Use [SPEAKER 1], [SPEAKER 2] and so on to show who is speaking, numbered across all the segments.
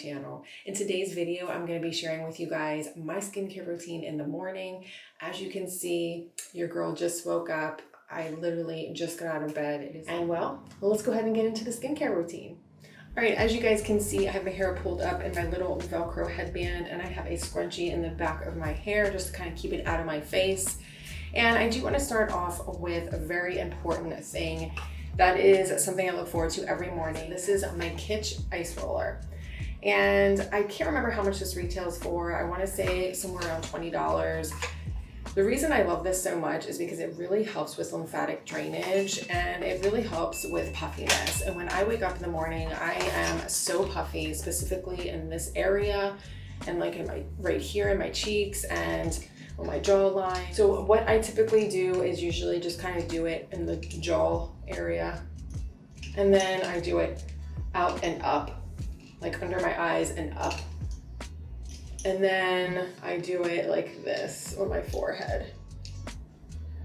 [SPEAKER 1] channel. In today's video, I'm going to be sharing with you guys my skincare routine in the morning. As you can see, your girl just woke up. I literally just got out of bed. Well, let's go ahead and get into the skincare routine. All right, as you guys can see, I have my hair pulled up in my little Velcro headband, and I have a scrunchie in the back of my hair just to kind of keep it out of my face. And I do want to start off with a very important thing. That is something I look forward to every morning. This is my Kitsch Ice Roller. And I can't remember how much this retails for. I want to say somewhere around $20. The reason I love this so much is because it really helps with lymphatic drainage and it really helps with puffiness. And when I wake up in the morning, I am so puffy, specifically in this area and like in my right here in my cheeks and on my jawline. So what I typically do is usually just kind of do it in the jaw area. And then I do it out and up, like under my eyes and up. And then I do it like this on my forehead.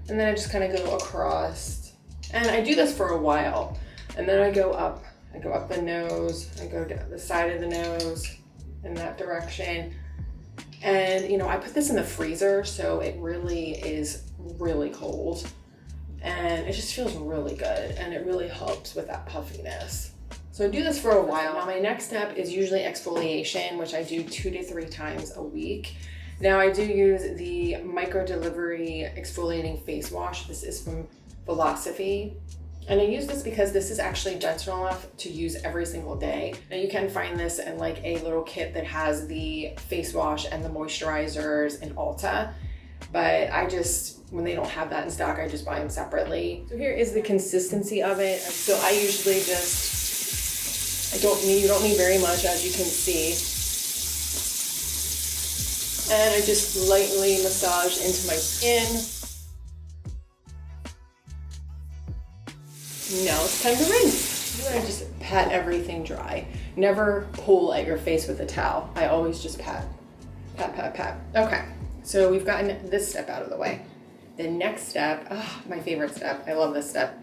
[SPEAKER 1] And then I just kind of go across. And I do this for a while. And then I go up the nose, I go down the side of the nose in that direction. And you know, I put this in the freezer, so it really is really cold. And it just feels really good and it really helps with that puffiness. So I do this for a while. Now my next step is usually exfoliation, which I do 2 to 3 times a week. Now I do use the Micro Delivery Exfoliating Face Wash. This is from Philosophy. And I use this because this is actually gentle enough to use every single day. Now you can find this in like a little kit that has the face wash and the moisturizers in Ulta. But I just, when they don't have that in stock, I just buy them separately. So here is the consistency of it. So I usually just, you don't need very much, as you can see. And I just lightly massage into my skin. Now it's time to rinse. You want to just pat everything dry. Never pull at your face with a towel. I always just pat, pat, pat, pat. Okay, so we've gotten this step out of the way. The next step, my favorite step. I love this step.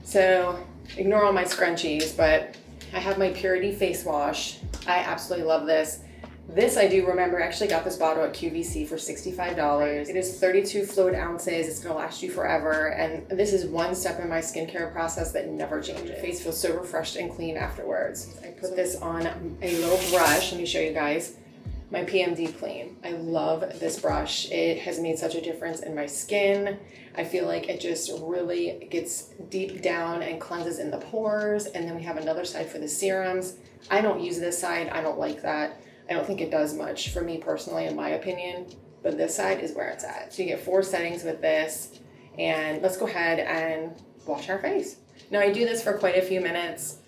[SPEAKER 1] So ignore all my scrunchies, but I have my Purity face wash. I absolutely love this. This I do remember, I actually got this bottle at QVC for $65. It is 32 fluid ounces. It's gonna last you forever. And this is one step in my skincare process that never changes. Your face feels so refreshed and clean afterwards. I put this on a little brush. Let me show you guys. My PMD Clean. I love this brush. It has made such a difference in my skin. I feel like it just really gets deep down and cleanses in the pores. And then we have another side for the serums. I don't use this side. I don't like that. I don't think it does much for me personally, in my opinion, but this side is where it's at. So you get 4 settings with this, and let's go ahead and wash our face. Now I do this for quite a few minutes.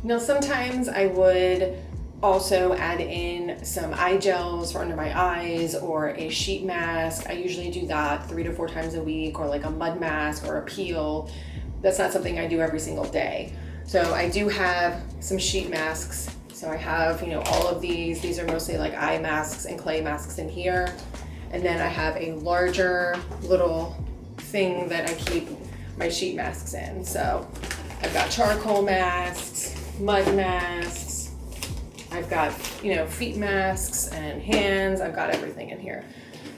[SPEAKER 1] Now sometimes I would also add in some eye gels for under my eyes or a sheet mask. I usually do that 3 to 4 times a week, or like a mud mask or a peel. That's not something I do every single day. So I do have some sheet masks. So I have, you know, all of these. These are mostly like eye masks and clay masks in here. And then I have a larger little thing that I keep my sheet masks in. So I've got charcoal masks, mud masks, I've got, you know, feet masks and hands. I've got everything in here.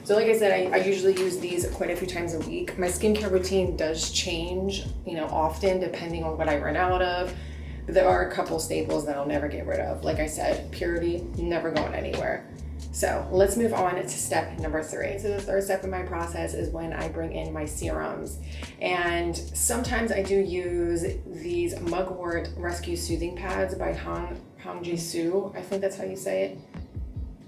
[SPEAKER 1] So like I said, I usually use these quite a few times a week. My skincare routine does change, you know, often depending on what I run out of. But there are a couple staples that I'll never get rid of. Like I said, Purity, never going anywhere. So let's move on to step number 3. So the third step in my process is when I bring in my serums. And sometimes I do use these Mugwort Rescue Soothing Pads by Hongji-Soo. I think that's how you say it.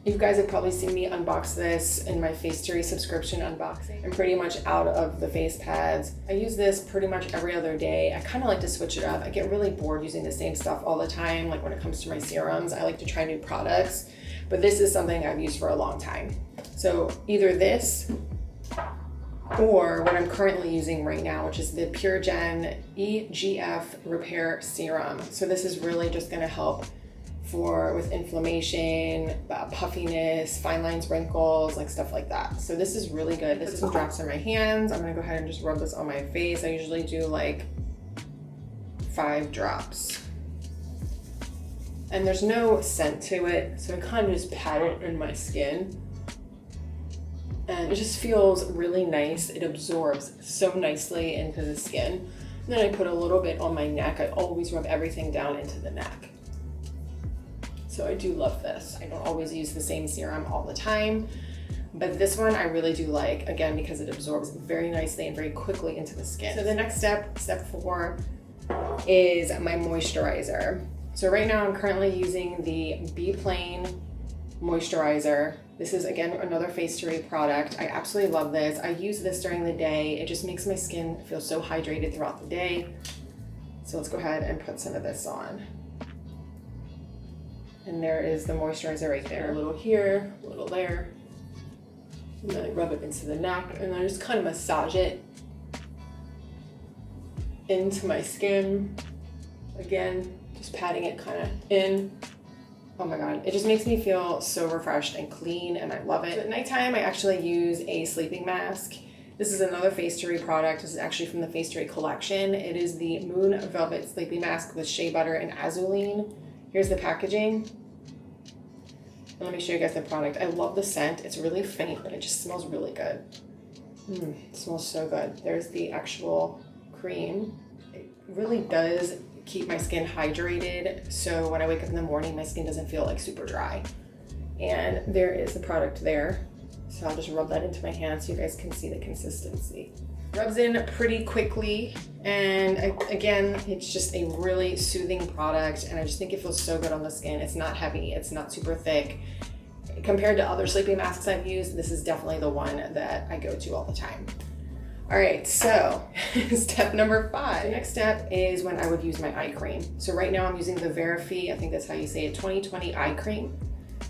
[SPEAKER 1] You guys have probably seen me unbox this in my Facetery subscription unboxing. I'm pretty much out of the face pads. I use this pretty much every other day. I kind of like to switch it up. I get really bored using the same stuff all the time. Like when it comes to my serums, I like to try new products. But this is something I've used for a long time. So either this or what I'm currently using right now, which is the PureGen EGF Repair Serum. So this is really just gonna help with inflammation, puffiness, fine lines, wrinkles, like stuff like that. So this is really good. This is some drops on my hands. I'm gonna go ahead and just rub this on my face. I usually do like 5 drops. And there's no scent to it, so I kind of just pat it in my skin. And it just feels really nice. It absorbs so nicely into the skin. And then I put a little bit on my neck. I always rub everything down into the neck. So I do love this. I don't always use the same serum all the time, but this one I really do like, again, because it absorbs very nicely and very quickly into the skin. So the next step, step 4, is my moisturizer. So right now I'm currently using the Be Plain moisturizer. This is, again, another Face to Re product. I absolutely love this. I use this during the day. It just makes my skin feel so hydrated throughout the day. So let's go ahead and put some of this on. And there is the moisturizer right there. A little here, a little there. And then I rub it into the neck, and then I just kind of massage it into my skin. Again, just patting it kind of in. Oh my God, it just makes me feel so refreshed and clean, and I love it. So at nighttime, I actually use a sleeping mask. This is another Face to Re product. This is actually from the Face to Re collection. It is the Moon Velvet Sleeping Mask with shea butter and azulene. Here's the packaging. And let me show you guys the product. I love the scent. It's really faint, but it just smells really good. It smells so good. There's the actual cream. It really does keep my skin hydrated, so when I wake up in the morning, my skin doesn't feel like super dry. And there is the product there. So I'll just rub that into my hand so you guys can see the consistency. Rubs in pretty quickly, and again, it's just a really soothing product, and I just think it feels so good on the skin. It's not heavy, it's not super thick. Compared to other sleeping masks I've used, this is definitely the one that I go to all the time. All right, so step number 5. The next step is when I would use my eye cream. So right now I'm using the Verifi, I think that's how you say it, 2020 eye cream.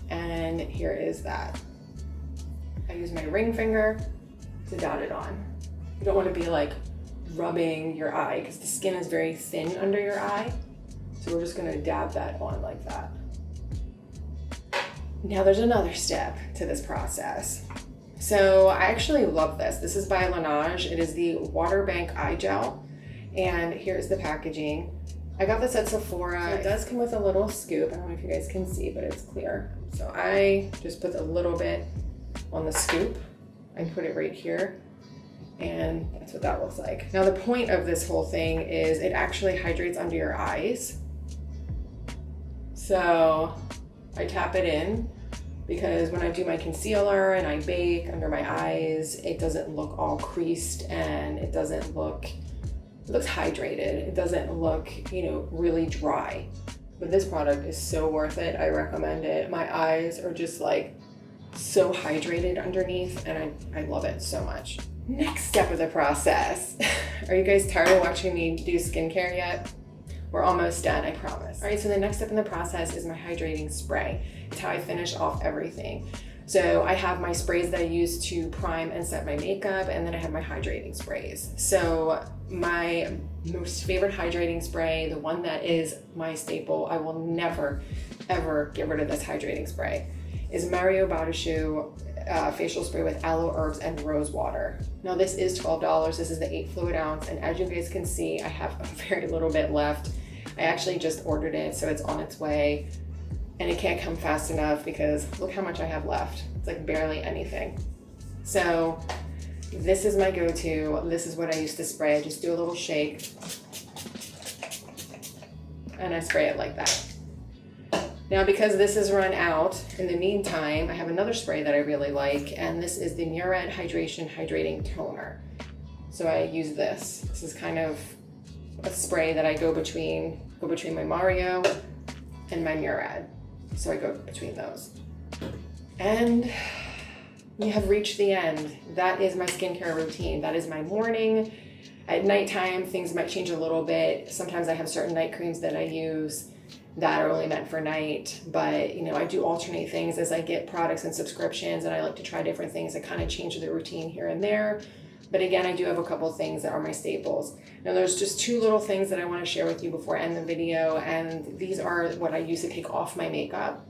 [SPEAKER 1] And here is that. I use my ring finger to dot it on. You don't want to be like rubbing your eye because the skin is very thin under your eye. So we're just gonna dab that on like that. Now there's another step to this process. So I actually love this. This is by Laneige. It is the Water Bank Eye Gel. And here's the packaging. I got this at Sephora. So it does come with a little scoop. I don't know if you guys can see, but it's clear. So I just put a little bit on the scoop. I put it right here. And that's what that looks like. Now the point of this whole thing is it actually hydrates under your eyes. So I tap it in, because when I do my concealer and I bake under my eyes, it doesn't look all creased, and it doesn't look, it looks hydrated. It doesn't look, really dry. But this product is so worth it. I recommend it. My eyes are just like so hydrated underneath, and I love it so much. Next step of the process. Are you guys tired of watching me do skincare yet? We're almost done, I promise. All right, so the next step in the process is my hydrating spray. It's how I finish off everything. So I have my sprays that I use to prime and set my makeup, and then I have my hydrating sprays. So my most favorite hydrating spray, the one that is my staple, I will never, ever get rid of this hydrating spray, is Mario Badescu facial spray with aloe herbs and rose water. Now this is $12. This is the 8 fluid ounce, and as you guys can see, I have a very little bit left. I actually just ordered it, so it's on its way, and it can't come fast enough because look how much I have left. It's like barely anything. So this is my go-to. This is what I used to spray. I just do a little shake and I spray it like that. Now, because this is run out, in the meantime, I have another spray that I really like, and this is the Murad Hydration Hydrating Toner. So I use this. This is kind of a spray that I go between my Mario and my Murad. So I go between those. And we have reached the end. That is my skincare routine. That is my morning. At nighttime, things might change a little bit. Sometimes I have certain night creams that I use that are only meant for night, but I do alternate things as I get products and subscriptions, and I like to try different things. I kind of change the routine here and there, But again, I do have a couple things that are my staples. Now there's just two little things that I want to share with you before I end the video, and these are what I use to take off my makeup.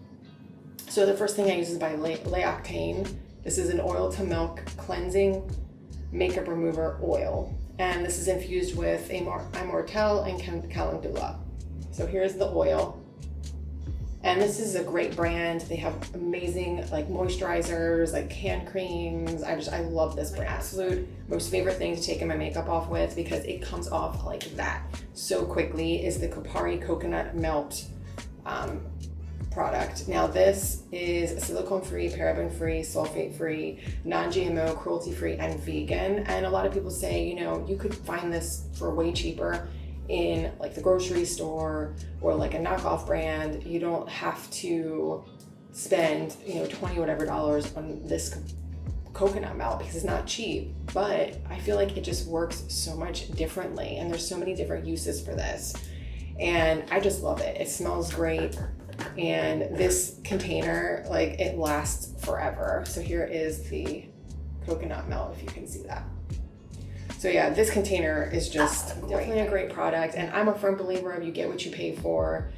[SPEAKER 1] So the first thing I use is by L'Occitane. This is an oil to milk cleansing makeup remover oil. And this is infused with Immortelle and Calendula. So here's the oil. And this is a great brand. They have amazing like moisturizers, like hand creams. I love this brand. My absolute most favorite thing to take my makeup off with, because it comes off like that so quickly, is the Kopari Coconut Melt product. Now this is silicone-free, paraben-free, sulfate-free, non-GMO, cruelty-free, and vegan. And a lot of people say, you know, you could find this for way cheaper in like the grocery store or like a knockoff brand. You don't have to spend, you know, 20 whatever dollars on this coconut melt, because it's not cheap, but I feel like it just works so much differently, and there's so many different uses for this, and I just love it. It smells great, and this container, like, it lasts forever. So here is the coconut melt, if you can see that. So yeah, this container is just definitely a great product, and I'm a firm believer of you get what you pay for.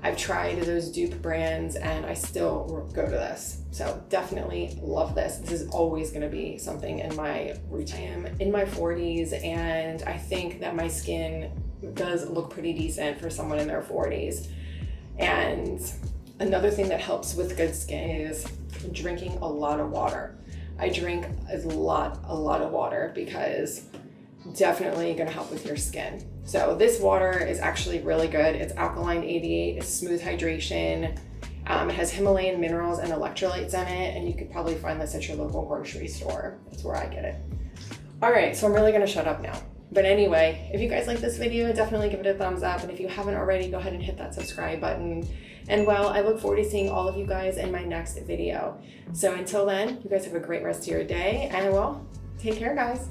[SPEAKER 1] I've tried those dupe brands and I still go to this. So definitely love this. This is always gonna be something in my routine. I am in my 40s, and I think that my skin does look pretty decent for someone in their 40s. And another thing that helps with good skin is drinking a lot of water. I drink a lot of water, because definitely gonna help with your skin. So this water is actually really good. It's alkaline 88, it's smooth hydration. It has Himalayan minerals and electrolytes in it, and you could probably find this at your local grocery store. That's where I get it. All right, so I'm really gonna shut up now. But anyway, if you guys like this video, definitely give it a thumbs up. And if you haven't already, go ahead and hit that subscribe button. And well, I look forward to seeing all of you guys in my next video. So until then, you guys have a great rest of your day, and well, take care, guys.